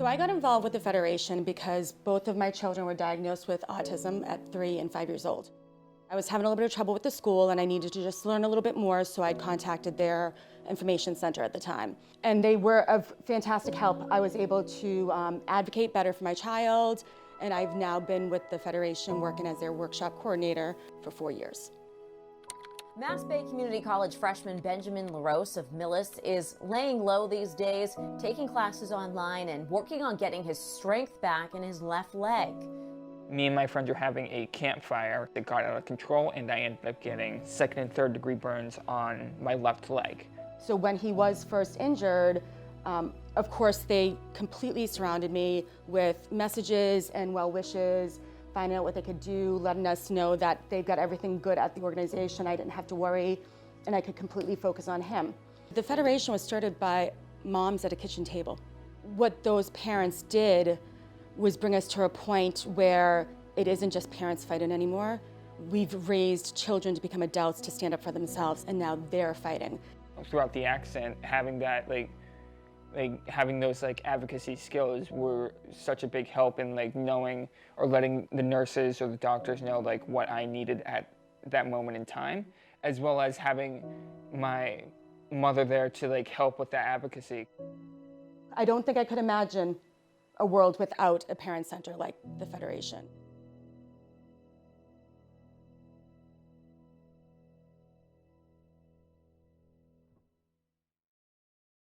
So I got involved with the Federation because both of my children were diagnosed with autism at 3 and 5 years old. I was having a little bit of trouble with the school and I needed to just learn a little bit more, so I contacted their information center at the time. And they were of fantastic help. I was able to advocate better for my child, and I've now been with the Federation working as their workshop coordinator for 4 years. Mass Bay Community College freshman Benjamin LaRose of Millis is laying low these days, taking classes online and working on getting his strength back in his left leg. Me and my friends were having a campfire that got out of control, and I ended up getting 2nd and 3rd degree burns on my left leg. So when he was first injured, of course they completely surrounded me with messages and well wishes, finding out what they could do, letting us know that they've got everything good at the organization. I didn't have to worry, and I could completely focus on him. The Federation was started by moms at a kitchen table. What those parents did was bring us to a point where it isn't just parents fighting anymore. We've raised children to become adults, to stand up for themselves, and now they're fighting. Throughout the accident, having that having those advocacy skills were such a big help in knowing or letting the nurses or the doctors know what I needed at that moment in time, as well as having my mother there to help with that advocacy. I don't think I could imagine a world without a parent center like the Federation.